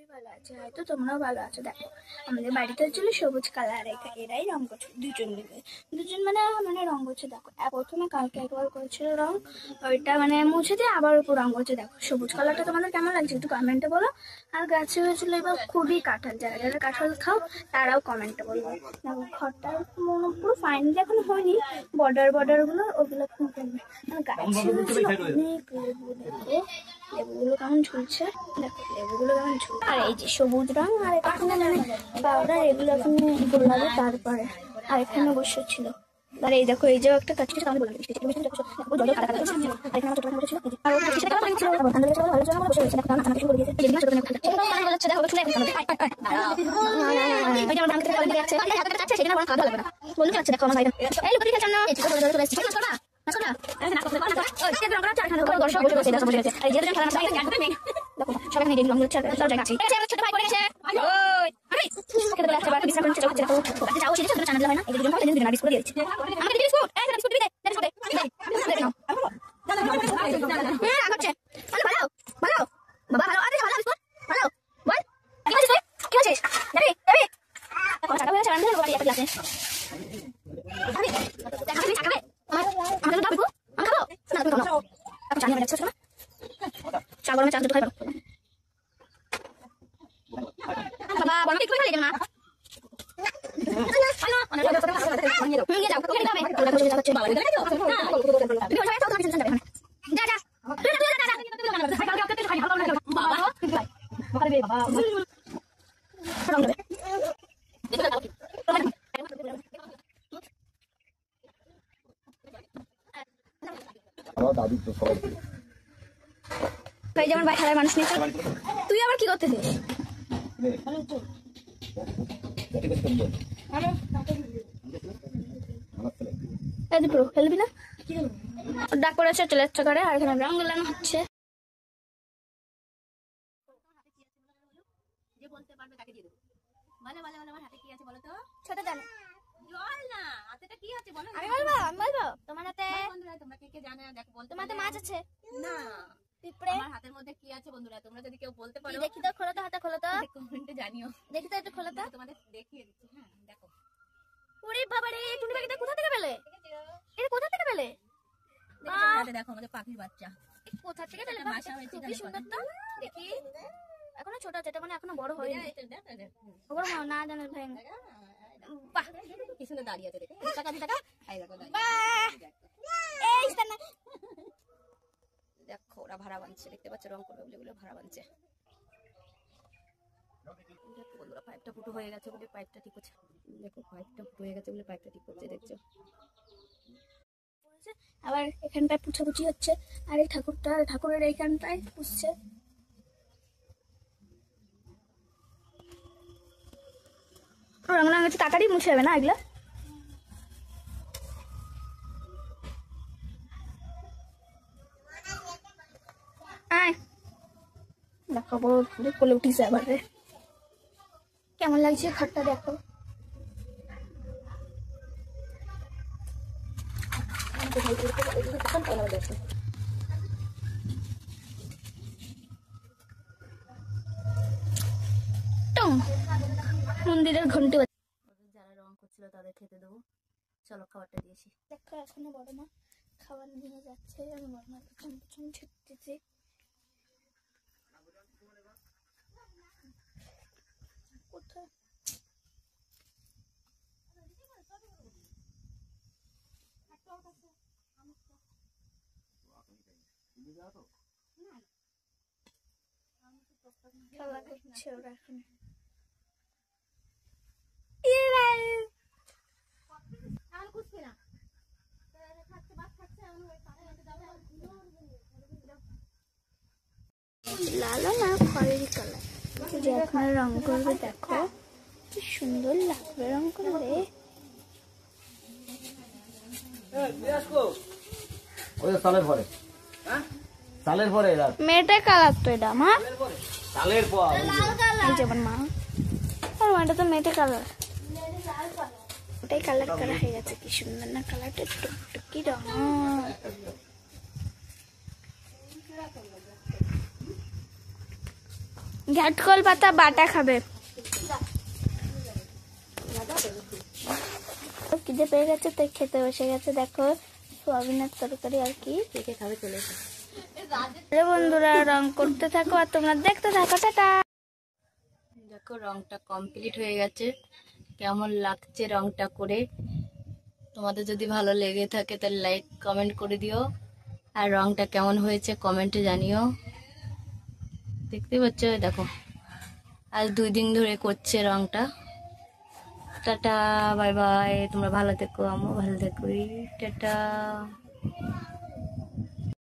খুবই ভালো আছে, হয়তো তোমরাও ভালো আছো। দেখো আমাদের বাড়িতে হচ্ছিল সবুজ কালার, এরাই রং করছে দুজন মিলে, দুজন মানে রং করছে। দেখো প্রথমে কালকে একবার করেছিল রং, ওইটা মানে মুছে দিয়ে আবার উপর রং করছে। দেখো সবুজ কালারটা তোমাদের কেমন লাগছে একটু কমেন্টে বলো। আর গাছে হয়েছিল এবার খুবই কাঁঠাল, যারা যারা কাঁঠাল খাও তারাও কমেন্টে বলবো। দেখো ঘরটা পুরো ফাইনালি এখন হয়নি, বর্ডার গুলো ওগুলো এখন করবে। আর গাছে হয়েছিল অনেক লেবু, দেখো লেবুগুলো কেমন ঝুলছে, দেখো লেবুগুলো কেমন ঝুলছে। আর এই যে সবুজ রং, আর এখানে মানে পাউডার, এগুলো এখন গোলাবে। তারপরে আর এখানে বসে ছিল। আর এই দেখো এই যে একটা কাছে আমি বললাম বসে যেমন খেলার মানুষ নেই। তুই আবার কি করতেছিস? খেলবি না? ডাক পড়েছে চলে যাচ্ছে করে। আর এখানে রং লাগানো হচ্ছে। ছোট জানে জল না, হাতেটা কি আছে বলো? আমি বলবো তোমার হাতে। বন্ধুরা তোমরা কে কে জানো দেখো বলতে। তোমার হাতে মাছ আছে না? পিঁপড়ে। আমার হাতের মধ্যে কি আছে বন্ধুরা তোমরা যদি কেউ বলতে পারো দেখি তো, খোলো তো হাতে, খোলো তো, কমেন্টে জানিও। দেখি তো একটু খোলো তো, তোমাদের দেখিয়ে দিচ্ছি। হ্যাঁ দেখো। ওরে বাবা রে, টুনি পাখিটা কোথা থেকে পেলে? এটা কোথা থেকে পেলে? দেখো আমাদের পাখির বাচ্চা কোথা থেকে পেলে? বাসা হয়েছে, কি সুন্দর তো। দেখি এখনো ছোট আছে, এটা মানে এখনো বড় হয়নি। ওর মা না জানে ভাই। বাহ কি সুন্দর দাঁড়িয়ে আছে, দেখো টাকা দি টাকা। এই দেখো এই না, দেখো ওরা ভাড়া বানছে, দেখতে পাচ্ছ রং করবে বলে এগুলো ভাড়া বানছে। দেখো বন্ধুরা পাইপটা ফুটো হয়ে গেছে বলে পাইপটা ঠিক হচ্ছে। দেখো পাইপটা ফুটো হয়ে গেছে বলে পাইপটা ঠিক হচ্ছে, দেখছো। আবার এখানটায় পুছাপুছি হচ্ছে। আর এই ঠাকুরের এইখানটায় পুষছে। রং হচ্ছে তাড়াতাড়ি মুছে যাবে না এগুলা। দেখো কোলে উঠিছে আবার। কেমন লাগছে ঘরটা দেখো। মন্দিরের ঘন্টি। যারা রং করছিল তাদের খেতে দেবো, চলো খাবারটা দিয়েছি। দেখো এখনো বড় মা খাবার নিয়ে যাচ্ছে, আমি বড় মার পিছন পিছন ছুটতেছি। কোথায় খেলা করছে ওরা এখন। লাল না খয়েরি কালার, যে এখন রং করবে। দেখো কি সুন্দর লাগবে রং করলে। মেয়েটা কালার তো এটা আমার যেমন মা, আর এটা তো মেয়েটা কালার, ওটাই কালার করা হয়ে গেছে। কি সুন্দর না কালারটা, টুকটুকি রং। ঘাটকল পাতা বাটা খাবে। খিদে পেয়ে গেছে তাই খেতে বসে গেছে। দেখো সোয়াবিনের তরকারি আর কি খাবে চলে এসেছে। বন্ধুরা রং করতে থাকো আর তোমরা দেখতে থাকো। টাটা। দেখো রংটা কমপ্লিট হয়ে গেছে, কেমন লাগছে রংটা করে। তোমাদের যদি ভালো লেগে থাকে তাহলে লাইক কমেন্ট করে দিও, আর রংটা কেমন হয়েছে কমেন্টে জানিও। দেখতে পাচ্ছ দেখো আজ 2 দিন ধরে করছে রংটা। টাটা বাই বাই, তোমরা ভালো থেকো, আমিও ভালো থেকো। টাটা।